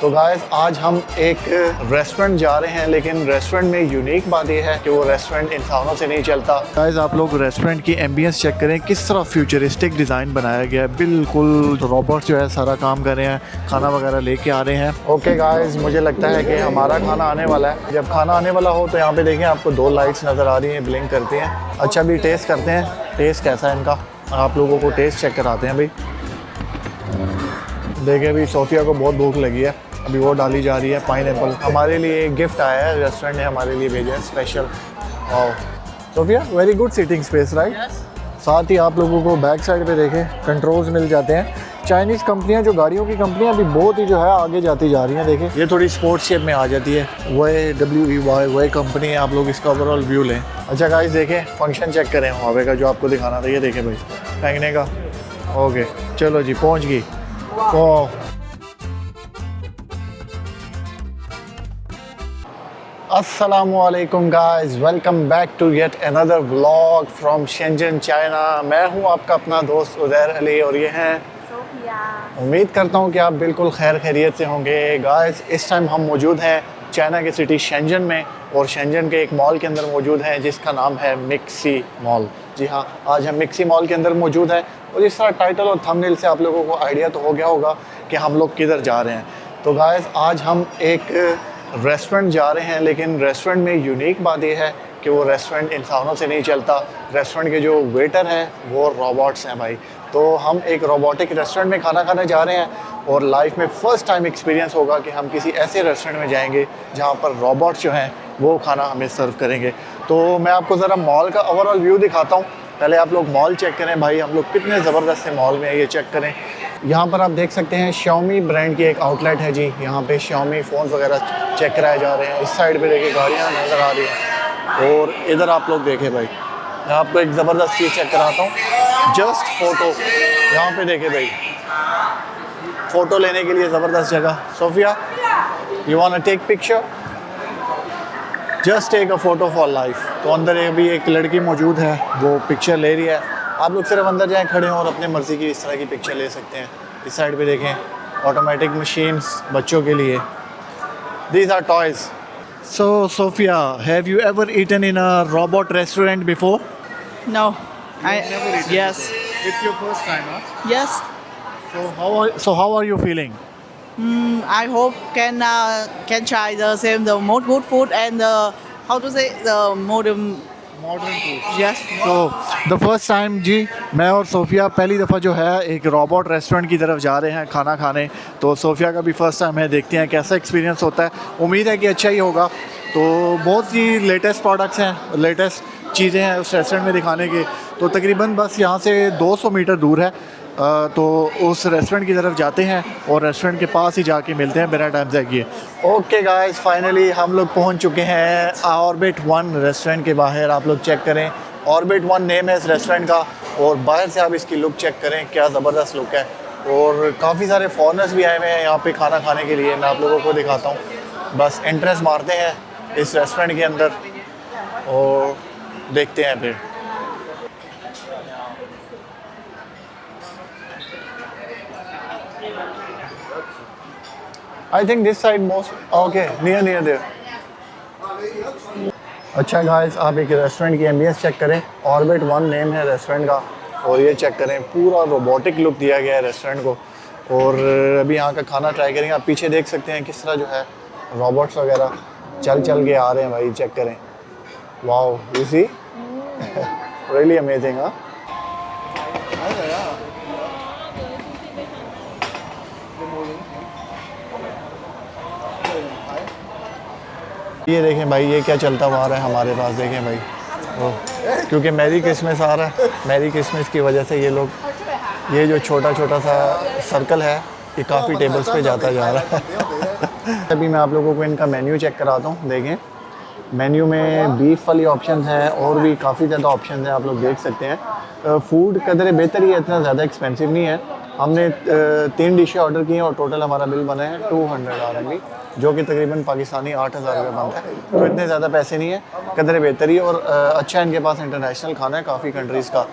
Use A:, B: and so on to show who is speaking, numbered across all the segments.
A: तो गाइस आज हम एक रेस्टोरेंट जा रहे हैं, लेकिन रेस्टोरेंट में यूनिक बात यह है कि वो रेस्टोरेंट इंसानों से नहीं चलता। गाइस आप लोग रेस्टोरेंट की एम्बियंस चेक करें, किस तरह फ्यूचरिस्टिक डिज़ाइन बनाया गया है। बिल्कुल रोबोट जो है सारा काम कर रहे हैं, खाना वगैरह लेके आ रहे हैं। ओके गाइस, मुझे लगता है कि हमारा खाना आने वाला है। जब खाना आने वाला हो तो यहाँ पे देखिए आपको 2 लाइट्स नज़र आ रही हैं, ब्लिंक करती हैं। अच्छा अभी टेस्ट करते हैं, टेस्ट कैसा है इनका, आप लोगों को टेस्ट चेक कराते हैं भाई। देखिए अभी सोफिया को बहुत भूख लगी है, अभी वो डाली जा रही है पाइनएप्पल। हमारे लिए एक गिफ्ट आया है, रेस्टोरेंट ने हमारे लिए भेजा है स्पेशल। और Sophia very good seating space right. साथ ही आप लोगों को बैक साइड पे देखें कंट्रोल्स मिल जाते हैं। चाइनीज़ कंपनियां, जो गाड़ियों की कंपनियां अभी बहुत ही जो है आगे जाती जा रही हैं। देखें ये थोड़ी स्पोर्ट्स शेप में आ जाती है। वही कंपनी है, आप लोग इसका ओवरऑल व्यू लें। अच्छा गाइस देखें, फंक्शन चेक करें हवा का जो आपको दिखाना था। ये देखें भाई फेंकने का। ओके चलो जी पहुँच गई। ओह अस्सलामुअलैकुम guys, welcome back to yet another vlog from Shenzhen China. मैं हूं आपका अपना दोस्त उदैर अली और ये हैं सोफिया। उम्मीद करता हूं कि आप बिल्कुल खैर खैरियत से होंगे। गाइस इस टाइम हम मौजूद हैं चाइना की सिटी शेंजन में, और शेंजन के एक मॉल के अंदर मौजूद हैं जिसका नाम है मिक्सी मॉल। जी हाँ, आज हम मिक्सी मॉल के अंदर मौजूद हैं। और इस तरह टाइटल और थंबनेल से आप लोगों को आइडिया तो हो गया होगा कि हम लोग किधर जा रहे हैं। तो गाइस आज हम एक रेस्टोरेंट जा रहे हैं, लेकिन रेस्टोरेंट में यूनिक बात यह है कि वो रेस्टोरेंट इंसानों से नहीं चलता। रेस्टोरेंट के जो वेटर हैं वो रोबोट्स हैं भाई। तो हम एक रोबोटिक रेस्टोरेंट में खाना खाने जा रहे हैं, और लाइफ में फ़र्स्ट टाइम एक्सपीरियंस होगा कि हम किसी ऐसे रेस्टोरेंट में जाएंगे जहाँ पर रोबोट्स जो हैं वो खाना हमें सर्व करेंगे। तो मैं आपको ज़रा मॉल का ओवरऑल व्यू दिखाता हूँ। पहले आप लोग मॉल चेक करें भाई, हम लोग कितने ज़बरदस्त से मॉल में है ये चेक करें। यहाँ पर आप देख सकते हैं Xiaomi ब्रांड की एक आउटलेट है जी। यहाँ पे Xiaomi फ़ोन वगैरह चेक कराए जा रहे हैं। इस साइड पे देखिए गाड़ियाँ नज़र आ रही हैं, और इधर आप लोग देखें भाई, मैं आपको एक ज़बरदस्त चीज़ चेक कराता हूँ। जस्ट फ़ोटो, यहाँ पे देखें भाई, फ़ोटो लेने के लिए ज़बरदस्त जगह। Sophia you want to take picture, just take a photo for life. तो अंदर अभी एक लड़की मौजूद है, वो पिक्चर ले रही है। आप लोग सिर्फ अंदर जाएं खड़े हों और अपने मर्ज़ी की इस तरह की पिक्चर ले सकते हैं। इस साइड पे देखें ऑटोमेटिक मशीन्स बच्चों के लिए। These are toys. So Sophia, have you ever eaten in a robot restaurant before?
B: No.
A: Never eaten.
B: Yes.
A: Before. It's your first time, huh?
B: Yes.
A: So how are you feeling?
B: I hope can try the more good food and how to say the modern
A: food.
B: Yes.
A: तो the first time जी, मैं और Sophia पहली दफ़ा जो है एक robot restaurant की तरफ जा रहे हैं खाना खाने। तो सोफिया का भी फर्स्ट टाइम है, देखते हैं कैसा एक्सपीरियंस होता है। उम्मीद है कि अच्छा ही होगा। तो बहुत सी लेटेस्ट प्रोडक्ट्स हैं, लेटेस्ट चीज़ें हैं उस रेस्टोरेंट में दिखाने की। तो तकरीबन बस यहाँ से 200 मीटर दूर है। तो उस रेस्टोरेंट की तरफ जाते हैं और रेस्टोरेंट के पास ही जाके मिलते हैं बिना टाइम जाइए। ओके गाइस, फाइनली हम लोग पहुंच चुके हैं ऑर्बिट 1 रेस्टोरेंट के बाहर। आप लोग चेक करें, ऑर्बिट 1 नेम है इस रेस्टोरेंट का, और बाहर से आप इसकी लुक चेक करें, क्या ज़बरदस्त लुक है। और काफ़ी सारे फॉरेनर्स भी आए हुए हैं यहाँ पे खाना खाने के लिए। मैं आप लोगों को दिखाता हूँ, बस एंट्रेंस मारते हैं इस रेस्टोरेंट के अंदर और देखते हैं फिर। I think this side most okay, near there. अच्छा गाइस, आप एक रेस्टोरेंट की एम्बियंस चेक करें। ऑर्बिट 1 नेम है रेस्टोरेंट का, और ये चेक करें पूरा रोबोटिक लुक दिया गया है रेस्टोरेंट को। और अभी यहाँ का खाना ट्राई करेंगे। आप पीछे देख सकते हैं किस तरह जो है रोबोट्स वगैरह चल के आ रहे हैं भाई, चेक करें। Wow, you see really amazing. हाँ ये देखें भाई, ये क्या चलता हुआ आ रहा है हमारे पास। देखें भाई, क्योंकि मैरी क्रिसमस आ रहा है, मैरी क्रिसमस की वजह से ये लोग, ये जो छोटा सा सर्कल है ये काफ़ी टेबल्स पे जाता जा रहा है। अभी मैं आप लोगों को इनका मेन्यू चेक कराता हूँ। देखें मेन्यू में बीफ वाली ऑप्शन है, और भी काफ़ी ज़्यादा ऑप्शन हैं, आप लोग देख सकते हैं। फ़ूड कदर बेहतर ही है, इतना ज़्यादा एक्सपेंसिव नहीं है। हमने 3 डिशें ऑर्डर की हैं और टोटल हमारा बिल बना है 200 RMB, जो कि तकरीबन पाकिस्तानी 8000 रुपये बनता है। तो इतने ज़्यादा पैसे नहीं है, कदर बेहतरी। और अच्छा इनके पास इंटरनेशनल खाना है काफ़ी कंट्रीज़ का।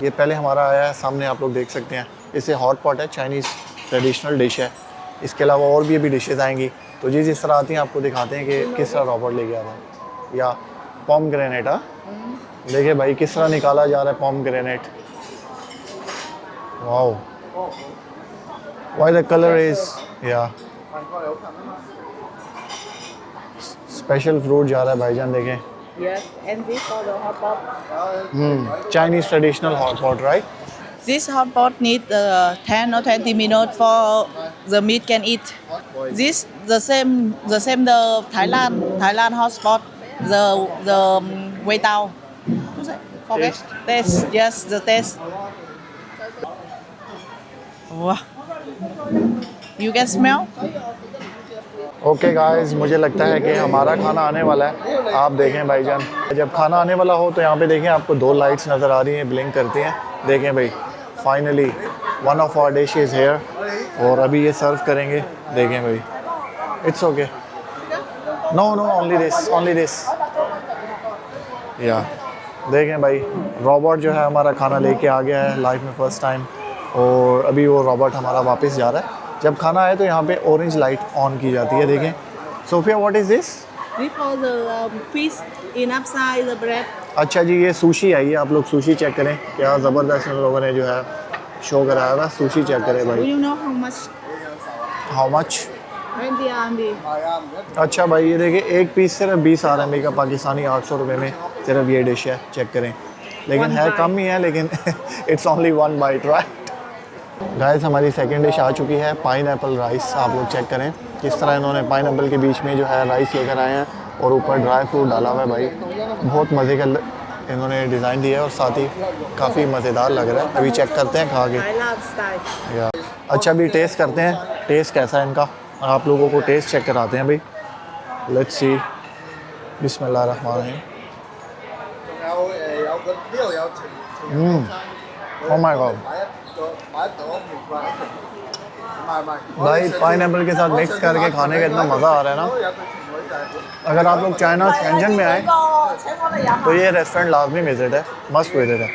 A: ये पहले हमारा आया है सामने, आप लोग देख सकते हैं। इसे हॉट पॉट है, चाइनीज़ ट्रेडिशनल डिश है। इसके अलावा और भी अभी डिशेज़ आएंगी, तो जिस तरह आती हैं आपको दिखाते हैं कि किस तरह रॉबर्ट लेके आ रहा है। या पॉम ग्रेनेट, हाँ देखिए भाई किस तरह निकाला जा रहा है pomegranate. Wow, why the colour is, या स्पेशल फ्रूट जा रहा है भाईजान, देखें।
B: Yes, and this for the hot pot.
A: Chinese traditional hot pot, right?
B: This hot pot need 10 or 20 minutes for the meat can eat. This the same the Thailand hot pot, the Wei Tao. Forget taste, yes, the taste. Wow. You can smell?
A: Okay guys, मुझे लगता है कि हमारा खाना आने वाला है। आप देखें भाईजान, जब खाना आने वाला हो तो यहाँ पे देखें आपको 2 लाइट्स नज़र आ रही हैं, ब्लिंक करती हैं। देखें भाई, finally one of our dish is here, और अभी ये सर्व करेंगे। देखें भाई, it's okay, no no, only this yeah. देखें भाई, रॉबर्ट जो है हमारा खाना लेके आ गया है लाइफ में फ़र्स्ट टाइम, और अभी वो रॉबर्ट हमारा वापस जा रहा है। जब खाना आए तो यहाँ पे ऑरेंज लाइट ऑन की जाती है। देखें Sophia, what is this?
B: This for the fish in upside the bread.
A: अच्छा जी, ये सुशी आई है। आप लोग सुशी चेक करें, क्या ज़बरदस्त इन लोगों ने जो है शो कराया हुआ। सुशी चेक करें
B: Do
A: भाई।
B: you know how much?
A: How much?
B: 20 RMB.
A: अच्छा भाई, ये देखिए एक पीस सिर्फ 20 RMB का, पाकिस्तानी 800 रुपये में सिर्फ ये डिश है। चेक करें, लेकिन
B: One
A: है
B: bite.
A: कम ही है, लेकिन it's only 1 bite, right? Guys, हमारी सेकंड डिश आ चुकी है, पाइनएप्पल राइस। आप लोग चेक करें किस तरह इन्होंने पाइनएप्पल के बीच में जो है राइस लेकर आए हैं, और ऊपर ड्राई फ्रूट डाला हुआ है भाई। बहुत मज़े का इन्होंने डिज़ाइन दिया है, और साथ ही काफ़ी मज़ेदार लग रहा है। अभी चेक करते हैं खा के।
B: Thailand style.
A: या अच्छा, अभी टेस्ट करते हैं, टेस्ट कैसा है इनका। आप लोगों को टेस्ट चेक कराते हैं भाई। लेट्स सी, बिस्मिल्लाहिर्रहमानिर्रहीम। ओह माय गॉड भाई, पाइनएप्पल के साथ मिक्स करके खाने का इतना मज़ा आ रहा है ना। अगर आप लोग चाइना शेंजन में आए तो ये रेस्टोरेंट लाजमी विजिट है, मस्ट विजिट है।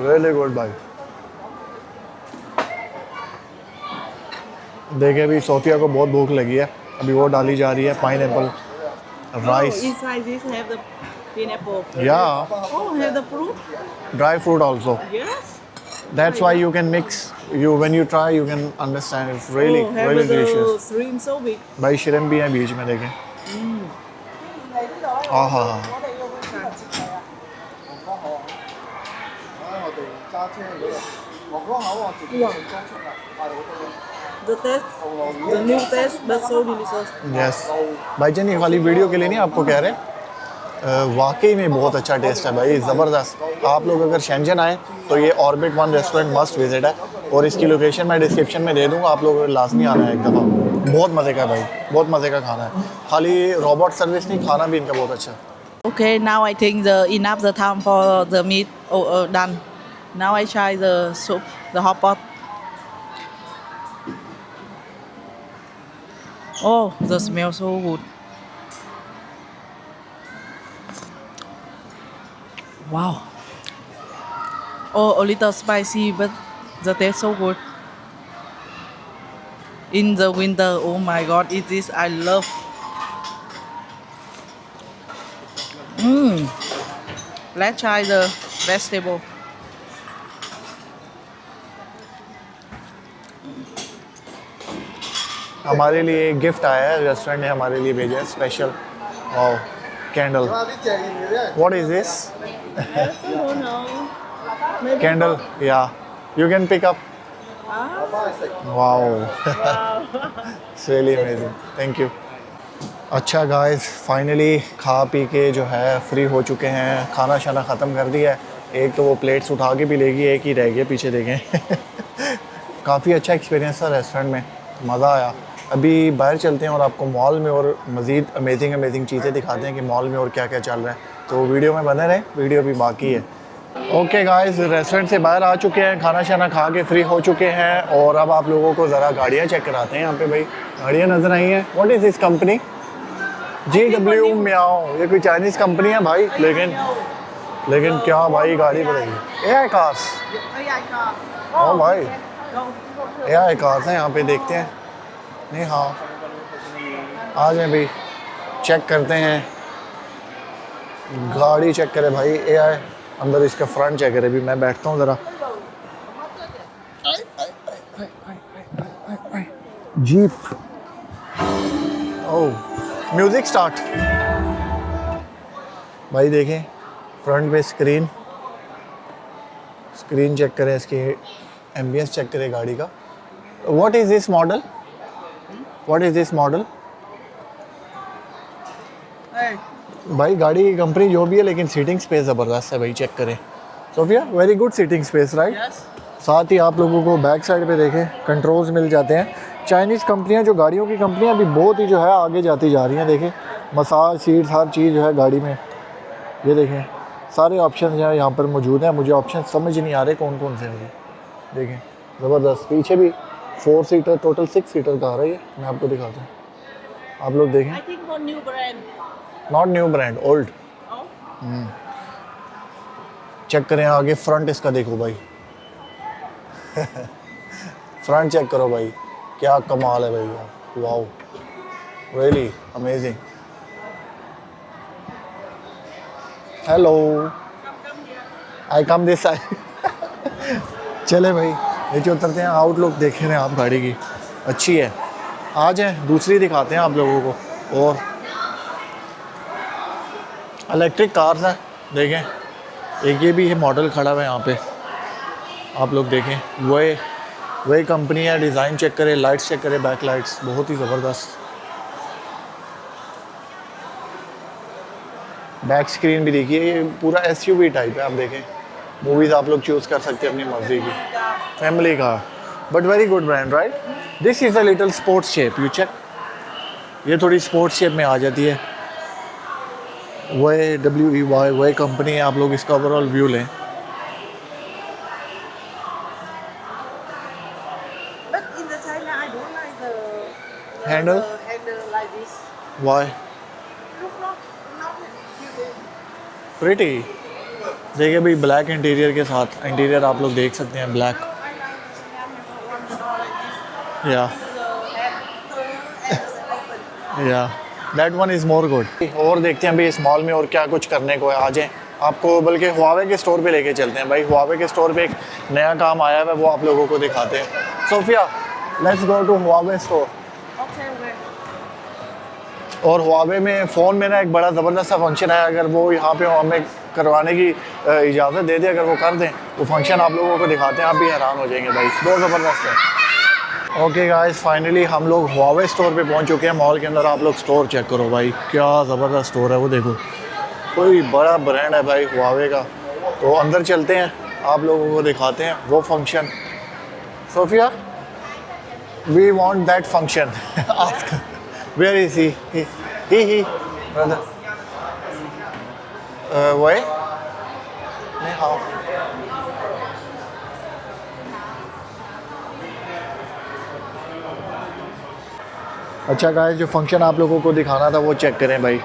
A: रियली गुड भाई। देखिए, अभी सोफिया को बहुत भूख लगी है, अभी वो डाली जा रही है pineapple rice.
B: Oh, inside this have the pineapple.
A: या
B: Oh, have the fruit?
A: Dry fruit also.
B: Yes.
A: That's why you can mix. When you try, you can understand. It's really,
B: Oh, have
A: really
B: the
A: delicious.
B: shrimp so big.
A: भाई shrimp भी है बीच में, देखें। आहा,
B: The taste, the new taste, that's so delicious.
A: Yes भाईजान, ये खाली video के लिए नहीं आपको कह रहे, वाकई में बहुत अच्छा टेस्ट है भाई, ज़बरदस्त। आप लोग अगर शेंजन आए तो ये ऑर्बिट 1 रेस्टोरेंट मस्ट विजिट है, और इसकी लोकेशन मैं डिस्क्रिप्शन में दे दूँगा। आप लोग लाजमी आना है एक दफ़ा, बहुत मज़े का भाई, बहुत मज़े का खाना है। खाली रॉबर्ट सर्विस नहीं, खाना भी इनका बहुत अच्छा है।
B: Okay, now I think the enough the time for the meat done. Now I try the soup, the hot pot. Oh, the smell so good. Wow. Oh, a little spicy, but the taste so good. In the winter, oh my God, it is I love. Let's try the vegetable.
A: हमारे लिए एक gift आया है, restaurant ने हमारे लिए भेजा है special. Wow, candle. What is this? Candle, या you can pick up. Wow, it's really amazing, thank you. अच्छा गाइस, फाइनली खा पी के जो है फ्री हो चुके हैं, खाना शाना ख़त्म कर दिया है। एक तो वो प्लेट्स उठा के भी लेगी, एक ही रह गया पीछे, देखें। काफ़ी अच्छा एक्सपीरियंस था रेस्टोरेंट में, मज़ा आया। अभी बाहर चलते हैं और आपको मॉल में और मज़ीद अमेजिंग चीज़ें दिखाते हैं कि मॉल में और क्या क्या चल रहा है। तो वीडियो में बने रहें, वीडियो भी बाकी है। ओके गाइस, रेस्टोरेंट से बाहर आ चुके हैं, खाना शाना खा के फ्री हो चुके हैं, और अब आप लोगों को ज़रा गाड़ियाँ चेक कराते हैं। यहाँ पे भाई गाड़ियाँ नज़र आई हैं। What is this company? GW म्याओ। ये कोई चाइनीज़ कंपनी है भाई, लेकिन लेकिन क्या भाई गाड़ी पड़ेगी। AI कार्स, ओ भाई AI कार्स हैं यहाँ पे, देखते हैं। नहीं हाँ, आ जाए भाई, चेक करते हैं गाड़ी, चेक करें भाई। AI अंदर इसका फ्रंट चेक करें। भी मैं बैठता हूँ ज़रा। जीप, ओह म्यूज़िक स्टार्ट। भाई देखें फ्रंट पे स्क्रीन चेक करें, इसकी एम्बियंस चेक करें गाड़ी का। What is this model? What is this model? भाई गाड़ी की कंपनी जो भी है, लेकिन सीटिंग स्पेस ज़बरदस्त है भाई, चेक करें। Sophia, very good seating space, right? साथ ही आप लोगों को बैक साइड पे देखें कंट्रोल्स मिल जाते हैं। चाइनीज़ कंपनियां, जो गाड़ियों की कंपनियां अभी बहुत ही जो है आगे जाती जा रही हैं। देखें मसाज सीट्स, हर चीज़ जो है गाड़ी में, ये देखें सारे ऑप्शन जो है यहाँ पर मौजूद हैं। मुझे ऑप्शन समझ नहीं आ रहे कौन कौन से हैं। देखें ज़बरदस्त, पीछे भी 4 सीटर, टोटल 6 सीटर का आ रहा है। मैं आपको दिखाता हूँ, आप लोग देखें। Not new brand, old. Check करें आगे फ्रंट इसका, देखो भाई फ्रंट चेक करो भाई, क्या कमाल है भाई, wow really amazing. Hello, I come this side. चले भाई नीचे उतरते हैं। आउटलुक देखे रहे हैं आप, गाड़ी की अच्छी है। आ जाए दूसरी दिखाते हैं आप लोगों को। और इलेक्ट्रिक कार्स हैं, देखें एक ये भी है मॉडल खड़ा हुआ है यहाँ पे, आप लोग देखें। वही कंपनी है। डिज़ाइन चेक करें, लाइट्स चेक करें, बैक लाइट्स बहुत ही ज़बरदस्त। बैक स्क्रीन भी देखिए, ये पूरा SUV टाइप है। आप देखें मूवीज़ आप लोग चूज़ कर सकते हैं अपनी मर्ज़ी की, फैमिली का, but very good brand, right? This is a little sports shape, you check. ये थोड़ी स्पोर्ट्स शेप में आ जाती है। WEY वही कंपनी है। आप लोग इसका ओवरऑल व्यू लें। Handle why pretty. देखिए भाई ब्लैक इंटीरियर के साथ, इंटीरियर आप लोग देख सकते हैं ब्लैक। या that one is more good. और देखते हैं भाई इस मॉल में और क्या कुछ करने को है। आ जाएं, आपको बल्कि हुआवे के स्टोर पे लेके चलते हैं भाई। हुआवे के स्टोर पे एक नया काम आया है, वो आप लोगों को दिखाते हैं। Sophia, let's go to Huawei store. और हुआवे में फ़ोन में ना एक बड़ा ज़बरदस्त सा फंक्शन है। अगर वो यहाँ पे हमें करवाने की इजाज़त दे दे, अगर वो कर दें, वो फंक्शन आप लोगों को दिखाते हैं, आप भी हैरान हो जाएंगे भाई, बहुत ज़बरदस्त है। ओके गाइस, फाइनली हम लोग हुआवे स्टोर पे पहुँच चुके हैं मॉल के अंदर। आप लोग स्टोर चेक करो भाई, क्या ज़बरदस्त स्टोर है वो देखो। कोई बड़ा ब्रांड है भाई हुआवे का। तो अंदर चलते हैं, आप लोगों को दिखाते हैं वो function. Sophia, we want that function. Ask where is he brother. वही नहीं, हाँ अच्छा गाइस, जो फंक्शन आप लोगों को दिखाना था वो चेक करें भाई।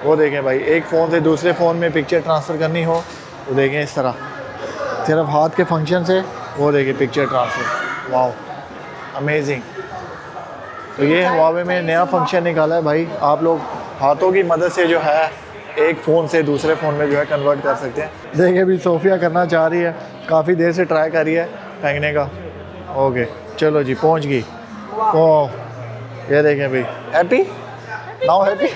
A: वो देखें भाई, एक फ़ोन से दूसरे फ़ोन में पिक्चर ट्रांसफ़र करनी हो तो देखें इस तरह, सिर्फ हाथ के फंक्शन से वो देखें पिक्चर ट्रांसफ़र। Wow amazing. तो ये हुआवे में नया फंक्शन निकाला है भाई। आप लोग हाथों की मदद से जो है एक फ़ोन से दूसरे फ़ोन में जो है कन्वर्ट कर सकते हैं। देखिए अभी सोफिया करना चाह रही है, काफ़ी देर से ट्राई कर रही है फेंकने का। ओके चलो जी, पहुंच गई। ओह ये देखें भाई, हैप्पी नाउ, हैप्पी।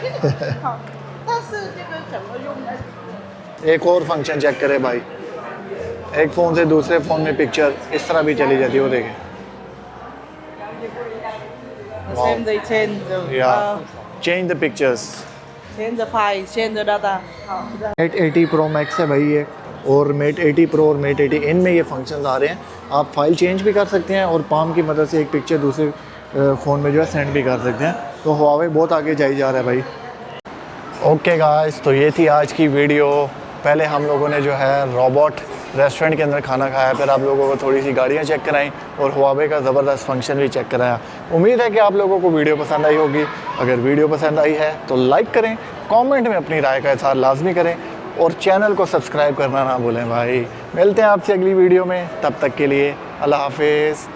A: एक और फंक्शन चेक करें भाई, एक फ़ोन से दूसरे फ़ोन में पिक्चर इस तरह भी चली जाती है, वो देखें।
B: Same they change the
A: change the pictures,
B: change the file, change the data.
A: Mate 80 Pro Max है भाई ये, और Mate 80 Pro और Mate 80 इनमें ये फंक्शंस आ रहे हैं। आप फाइल चेंज भी कर सकते हैं और पाम की मदद से एक पिक्चर दूसरे फ़ोन में जो है सेंड भी कर सकते हैं। तो हुआवे बहुत आगे जाई जा रहा है भाई। ओके गाइस, तो ये थी आज की वीडियो। पहले हम लोगों ने जो है रोबोट रेस्टोरेंट के अंदर खाना खाया, फिर आप लोगों को थोड़ी सी गाड़ियाँ चेक कराई और हुआवे का ज़बरदस्त फंक्शन भी चेक कराया। उम्मीद है कि आप लोगों को वीडियो पसंद आई होगी। अगर वीडियो पसंद आई है तो लाइक करें, कमेंट में अपनी राय का इज़हार लाजमी करें और चैनल को सब्सक्राइब करना ना भूलें भाई। मिलते हैं आपसे अगली वीडियो में, तब तक के लिए अल्लाह हाफिज़।